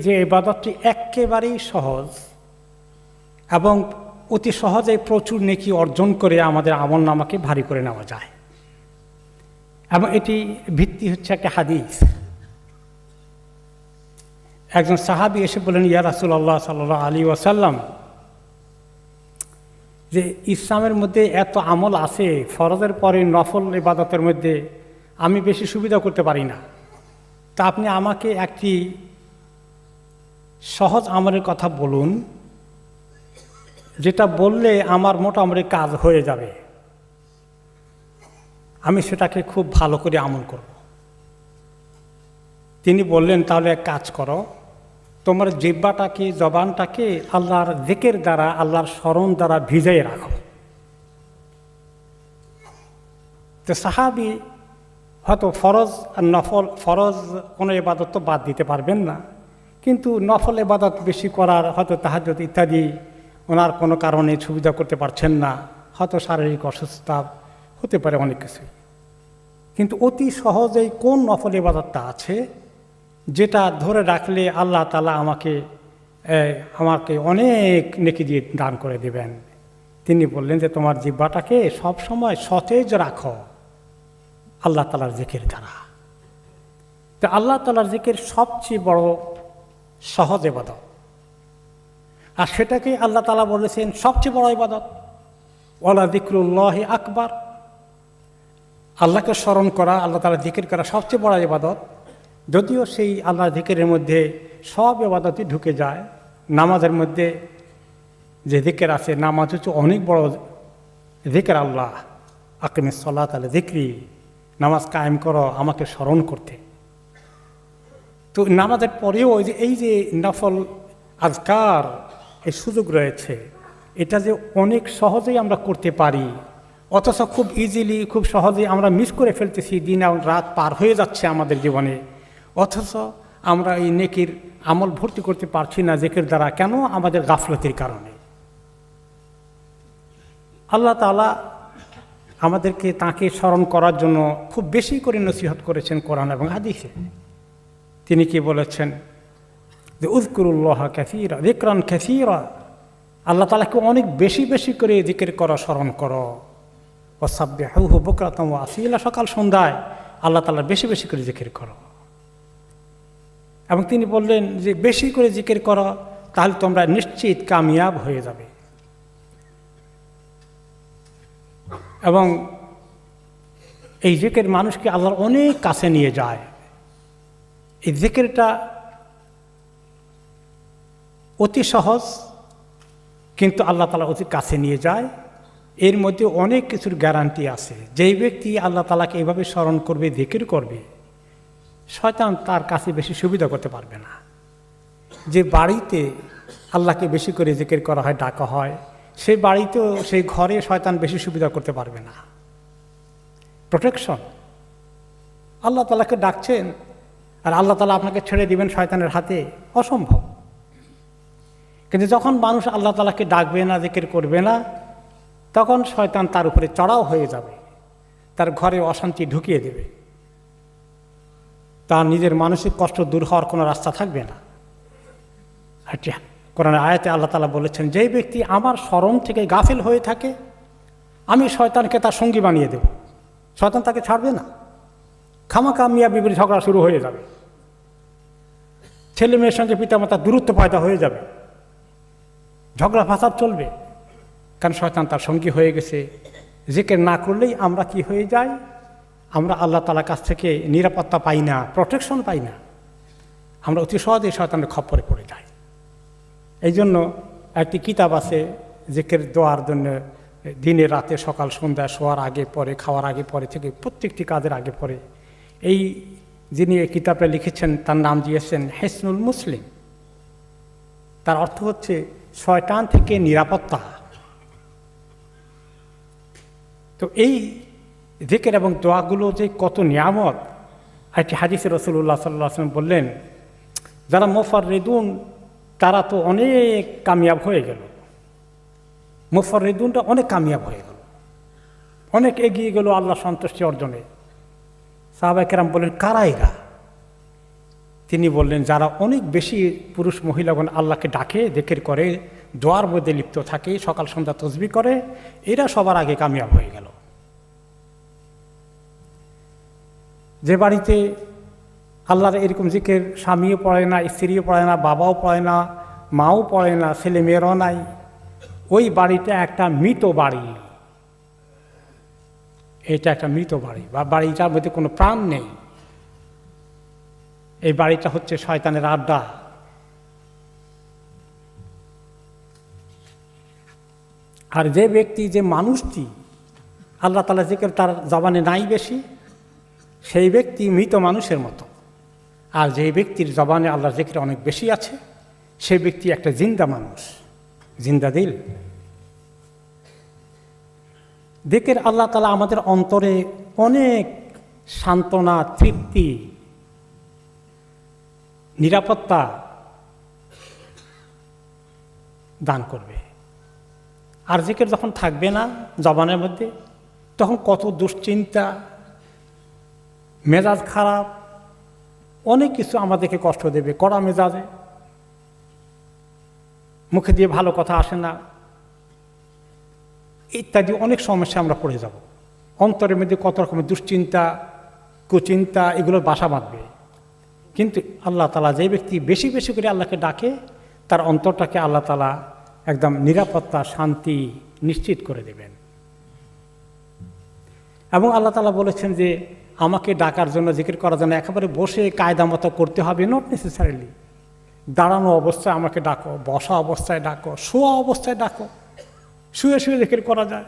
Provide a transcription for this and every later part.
যে ইবাদতটি একেবারেই সহজ এবং অতি সহজেই প্রচুর নেকি অর্জন করে আমাদের আমলনামাকে ভারী করে নেওয়া যায়। এবং এটি ভিত্তি হচ্ছে একটা হাদিস। একজন সাহাবী এসে বলেন, ইয়া রাসূলুল্লাহ সাল্লাল্লাহু আলাইহি ওয়াসাল্লাম, যে ইসলামের মধ্যে এত আমল আছে, ফরজের পরে নফল ইবাদতের মধ্যে আমি বেশি সুবিধা করতে পারি না, তা আপনি আমাকে একটি সহজ আমলের কথা বলুন, যেটা বললে আমার মোটামুটি কাজ হয়ে যাবে, আমি সেটাকে খুব ভালো করে আমল করব। তিনি বললেন, তাহলে এক কাজ করো, তোমার জিহ্বাটাকে, জবানটাকে আল্লাহর জিকির দ্বারা, আল্লাহর স্মরণ দ্বারা ভিজাইয়ে রাখো। তো সাহাবী হয়তো ফরজ আর নফল, ফরজ কোনো ইবাদত তো বাদ দিতে পারবেন না, কিন্তু নফল ইবাদত বেশি করার হয়তো তাহাজ্জুদ ইত্যাদি ওনার কোনো কারণে সুবিধা করতে পারছেন না, হয়তো শারীরিক অসুস্থতা হতে পারে, অনেক কিছুই। কিন্তু অতি সহজেই কোন নফল ইবাদতটা আছে যেটা ধরে রাখলে আল্লাহ তাআলা আমাকে অনেক নেকি দিয়ে দান করে দেবেন। তিনি বললেন যে তোমার জিহ্বাটাকে সবসময় সতেজ রাখো আল্লাহ তাআলার জিকির দ্বারা। তো আল্লাহ তাআলার জিকির সবচেয়ে বড় সহজ ইবাদত, আর সেটাকে আল্লাহ তাআলা বলেছেন সবচেয়ে বড় ইবাদত। ওয়ালা যিকরুল্লাহি আকবার, আল্লাহকে স্মরণ করা, আল্লাহ তাআলা জিকির করা সবচেয়ে বড় ইবাদত। যদিও সেই আল্লাহর জিকিরের মধ্যে সব ইবাদতই ঢুকে যায়। নামাজের মধ্যে যে জিকির আছে, নামাজ হচ্ছে অনেক বড় জিকির। আল্লাহ আকিমিস সালাত আলা যিকরি, নামাজ কায়েম করো আমাকে স্মরণ করতে। তো নামাজের পরেও এই যে নফল আজকার, এই সুযোগ রয়েছে, এটা যে অনেক সহজেই আমরা করতে পারি, অথচ খুব ইজিলি, খুব সহজেই আমরা মিস করে ফেলতেছি। দিন এবং রাত পার হয়ে যাচ্ছে আমাদের জীবনে, অথচ আমরা এই নেকির আমল ভর্তি করতে পারছি না জিকির দ্বারা। কেন? আমাদের গাফলতির কারণে। আল্লাহ তাআলা আমাদেরকে তাঁকে স্মরণ করার জন্য খুব বেশি করে নসিহত করেছেন কোরআন এবং হাদিসে। তিনি কি বলেছেন? যে উযকুরুল্লাহ কাসীরা যিকরান কাসীরা, আল্লাহ তাআলাকে অনেক বেশি বেশি করে জিকির করো, স্মরণ করো। ওয়াসাব্বিহুহু বুকরাতান ওয়া আসীলা, সকাল সন্ধ্যায় আল্লাহ তাআলার বেশি বেশি করে জিকির করো। এবং তিনি বললেন যে বেশি করে জিকির করো, তাহলে তোমরা নিশ্চিত কামিয়াব হয়ে যাবে। এবং এই জিকির মানুষকে আল্লাহর অনেক কাছে নিয়ে যায়। এই জিকিরটা অতি সহজ, কিন্তু আল্লাহ তাআলা অতি কাছে নিয়ে যায়। এর মধ্যে অনেক কিছুর গ্যারান্টি আছে। যেই ব্যক্তি আল্লাহ তাআলাকে এইভাবে স্মরণ করবে, জিকির করবে, শয়তান তার কাছে বেশি সুবিধা করতে পারবে না। যে বাড়িতে আল্লাহকে বেশি করে জিকির করা হয়, ডাকা হয়, সেই বাড়িতেও, সেই ঘরে শয়তান বেশি সুবিধা করতে পারবে না। প্রোটেকশন, আল্লাহ তাআলাকে ডাকছেন আর আল্লাহ তাআলা আপনাকে ছেড়ে দিবেন শয়তানের হাতে, অসম্ভব। কিন্তু যখন মানুষ আল্লাহ তাআলাকে ডাকবে না, জিকির করবে না, তখন শয়তান তার উপরে চড়াও হয়ে যাবে, তার ঘরে অশান্তি ঢুকিয়ে দেবে, তার নিজের মানসিক কষ্ট দূর হওয়ার কোনো রাস্তা থাকবে না। কোরআনের আয়াতে আল্লাহ তাআলা বলেছেন, যেই ব্যক্তি আমার স্মরণ থেকে গাফিল হয়ে থাকে, আমি শয়তানকে তার সঙ্গী বানিয়ে দেব। শয়তান তাকে ছাড়বে না, খামাখা মিয়া বিবির ঝগড়া শুরু হয়ে যাবে, ছেলে মেয়ের সঙ্গে পিতামাতার দূরত্ব পয়দা হয়ে যাবে, ঝগড়া ফাসাদ চলবে, কারণ শয়তান তার সঙ্গী হয়ে গেছে। জিকির না করলেই আমরা কি হয়ে যাই? আমরা আল্লাহ তাআলার কাছ থেকে নিরাপত্তা পাই না, প্রোটেকশন পাই না, আমরা অতি সহজেই শয়তানের খপ্পরে পড়ে যাই। এই জন্য একটি কিতাব আছে জিকির দোয়ার জন্য, দিনে রাতে, সকাল সন্ধ্যা, শোয়ার আগে পরে, খাওয়ার আগে পরে থেকে প্রত্যেকটি কাজের আগে পরে। এই যিনি এই কিতাবটা লিখেছেন তার নাম দিয়েছেন হিসনুল মুসলিম। তার অর্থ হচ্ছে শয়তান থেকে নিরাপত্তা। তো এই জিকির এবং দোয়াগুলো যে কত নিয়ামত, একটি হাদিসে রাসূলুল্লাহ সাল্লাল্লাহু আলাইহি ওয়াসাল্লাম বললেন, যারা মুফাররিদুন তারা তো অনেক কামিয়াব হয়ে গেল। মুফাররিদুনটা অনেক কামিয়াব হয়ে গেল, অনেক এগিয়ে গেল আল্লাহ সন্তুষ্টি অর্জনে। সাহাবায়ে কেরাম বলেন, কারা এরা? তিনি বললেন, যারা অনেক বেশি পুরুষ মহিলাগণ আল্লাহকে ডাকে, জিকির করে, দোয়ার মধ্যে লিপ্ত থাকে, সকাল সন্ধ্যা তসবিহ করে, এরা সবার আগে কামিয়াব হয়ে গেল। যে বাড়িতে আল্লাহর এরকম জিকির স্বামীও পড়ে না, স্ত্রীও পড়ে না, বাবাও পড়ে না, মাও পড়ে না, ছেলে মেয়েরও নাই, ওই বাড়িটা একটা মৃত বাড়ি। এটা একটা মৃত বাড়ি, বা বাড়িটার মধ্যে কোনো প্রাণ নেই। এই বাড়িটা হচ্ছে শয়তানের আড্ডা। আর যে ব্যক্তি, যে মানুষটি আল্লাহ তাআলা জিকির তার জবানে নাই বেশি, সেই ব্যক্তি মৃত মানুষের মতো। আর যে ব্যক্তির জবানে আল্লাহর জিকির অনেক বেশি আছে, সেই ব্যক্তি একটা জিন্দা মানুষ, জিন্দা দিল। জিকির আল্লাহ তাআলা আমাদের অন্তরে অনেক সান্ত্বনা, তৃপ্তি, নিরাপত্তা দান করবে। আর জিকির যখন থাকবে না জবানের মধ্যে, তখন কত দুশ্চিন্তা, মেজাজ খারাপ, অনেক কিছু আমাদেরকে কষ্ট দেবে। কড়া মেজাজে, মুখে দিয়ে ভালো কথা আসে না, ইত্যাদি অনেক সমস্যা আমরা পড়ে যাব। অন্তরের মধ্যে কত রকমের দুশ্চিন্তা, কুচিন্তা, এগুলোর বাসা বাঁধবে। কিন্তু আল্লাহ তাআলা, যে ব্যক্তি বেশি বেশি করে আল্লাহকে ডাকে, তার অন্তরটাকে আল্লাহ তাআলা একদম নিরাপত্তা, শান্তি নিশ্চিত করে দেবেন। এবং আল্লাহ তাআলা বলেছেন যে আমাকে ডাকার জন্য, জিকির করার জন্য একেবারে বসে কায়দা মতো করতে হবে, নট নেসেসারিলি। দাঁড়ানো অবস্থায় আমাকে ডাকো, বসা অবস্থায় ডাকো, শোয়া অবস্থায় ডাকো, শুয়ে শুয়ে জিকির করা যায়।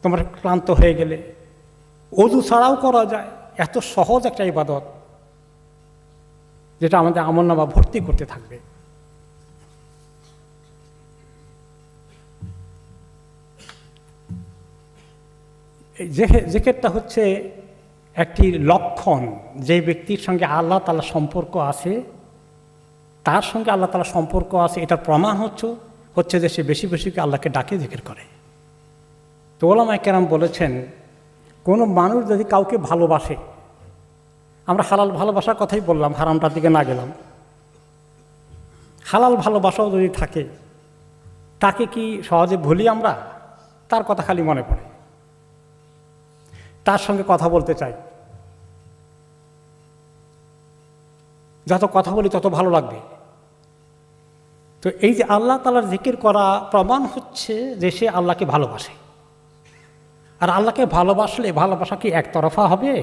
তোমার ক্লান্ত হয়ে গেলে ওযু ছাড়াও করা যায়। এত সহজ একটা ইবাদত, যেটা আমাদের আমলনামা ভর্তি করতে থাকবে। এই জিকিরটা হচ্ছে একটি লক্ষণ, যে ব্যক্তির সঙ্গে আল্লাহ তাআলা সম্পর্ক আছে, তার সঙ্গে আল্লাহ তাআলা সম্পর্ক আছে, এটার প্রমাণ হচ্ছে যে সে বেশি বেশি আল্লাহকে ডাকে, জিকির করে। তো উলামায়ে কেরাম বলেছেন, কোনো মানুষ যদি কাউকে ভালোবাসে, আমরা হালাল ভালোবাসার কথাই বললাম, হারামটার দিকে না গেলাম, হালাল ভালোবাসাও যদি থাকে, তাকে কি সহজে ভুলি আমরা? তার কথা খালি মনে পড়ে, তার সঙ্গে কথা বলতে চাই, যত কথা বলি তত ভালো লাগবে। তো এই যে আল্লাহ তাআলার জিকির করা প্রমাণ হচ্ছে যে সে আল্লাহকে ভালোবাসে। আর আল্লাহকে ভালোবাসলে ভালোবাসা কি একতরফা হবে?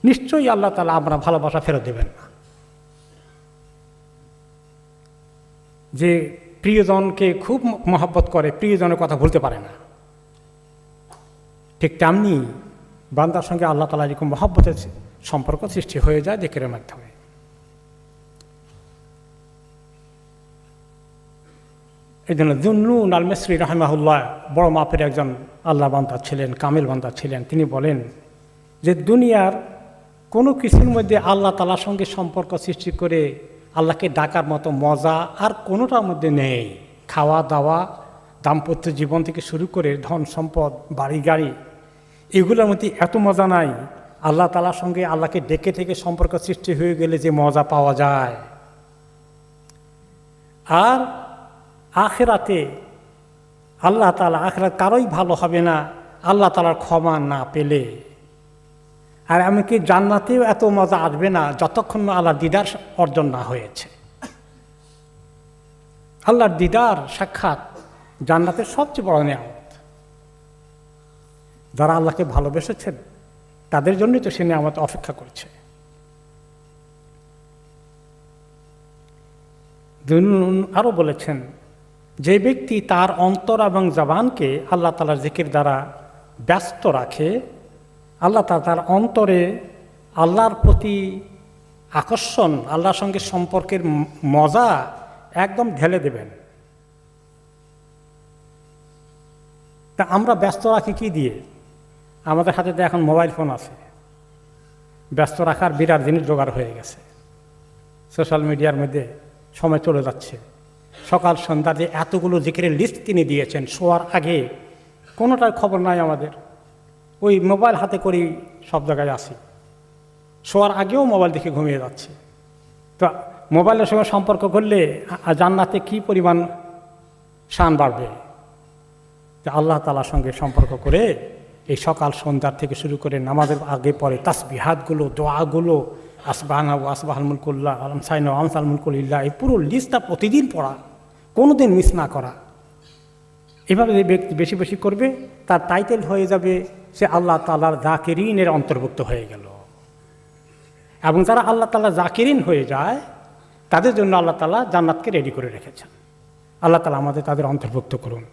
নিশ্চয়ই আল্লাহ তাআলা আমরা ভালোবাসা ফেরত দেবেন না। যে প্রিয়জনকে খুব মহব্বত করে, প্রিয়জনের কথা ভুলতে পারে না, ঠিক তেমনি বান্দার সঙ্গে আল্লাহ তাআলা এরকম মহব্বতের সম্পর্ক সৃষ্টি হয়ে যায় জিকিরের মাধ্যমে। এই জন্য যুন্নুন আল মিসরি রাহিমাহুল্লাহ বড় মাপের একজন আল্লাহ বান্দা ছিলেন, কামিল বান্দা ছিলেন। তিনি বলেন যে দুনিয়ার কোনো কিছুর মধ্যে আল্লাহ তাআলার সঙ্গে সম্পর্ক সৃষ্টি করে আল্লাহকে ডাকার মতো মজা আর কোনোটার মধ্যে নেই। খাওয়া দাওয়া, দাম্পত্য জীবন থেকে শুরু করে ধন সম্পদ, বাড়ি গাড়ি, এগুলোর মধ্যে এত মজা নাই। আল্লাহ তাআলার সঙ্গে আল্লাহকে ডেকে থেকে সম্পর্ক সৃষ্টি হয়ে গেলে যে মজা পাওয়া যায়। আর আখিরাতে আল্লাহ তাআলা, আখিরাত কারোই ভালো হবে না আল্লাহ তাআলার ক্ষমা না পেলে। আর এমনকি জান্নাতেও এত মজা আসবে না যতক্ষণ না আল্লাহর দিদার অর্জন না হয়েছে। আল্লাহর দিদার সাক্ষাৎ জান্নাতের সবচেয়ে বড় নিয়ামত। যারা আল্লাহকে ভালোবেসেছেন তাদের জন্যই তো সে নিয়ামত অপেক্ষা করছে। আরও বলেছেন, যে ব্যক্তি তার অন্তর এবং জবানকে আল্লাহ তাআলার জিকির দ্বারা ব্যস্ত রাখে, আল্লাহ তাআলা তার অন্তরে আল্লাহর প্রতি আকর্ষণ, আল্লাহর সঙ্গে সম্পর্কের মজা একদম ঢেলে দেবেন। তা আমরা ব্যস্ত রাখি কি দিয়ে? আমাদের হাতে তো এখন মোবাইল ফোন আছে, ব্যস্ত রাখার বিরাট জিনিস জোগাড় হয়ে গেছে। সোশ্যাল মিডিয়ার মধ্যে সময় চলে যাচ্ছে। সকাল সন্ধ্যা যে এতগুলো জিকিরের লিস্ট তিনি দিয়েছেন, শোয়ার আগে কোনোটার খবর নাই আমাদের। ওই মোবাইল হাতে করেই সব জায়গায় আসি। শোয়ার আগেও মোবাইল দেখে ঘুমিয়ে যাচ্ছে। তো মোবাইলের সঙ্গে সম্পর্ক করলে জান্নাতে কি পরিমাণ শান বাড়বে। যে আল্লাহ তাআলার সঙ্গে সম্পর্ক করে এই সকাল সন্ধ্যার থেকে শুরু করে নামাজের আগে পরে তাসবিহাতগুলো, দোয়াগুলো, আসবাহানা আসবাহাল মুলকুল্লাহ আলমসাইন আমসাল মুলকুল্লাহ, এই পুরো লিস্টটা প্রতিদিন পড়া, কোনো দিন মিস না করা। এভাবে যে ব্যক্তি বেশি বেশি করবে তার টাইটেল হয়ে যাবে সে আল্লাহ তাআলার জাকিরিনের অন্তর্ভুক্ত হয়ে গেল। এবং যারা আল্লাহ তাআলার জাকিরিন হয়ে যায় তাদের জন্য আল্লাহ তাআলা জান্নাতকে রেডি করে রেখেছেন। আল্লাহ তাআলা আমাদের তাদের অন্তর্ভুক্ত করুন।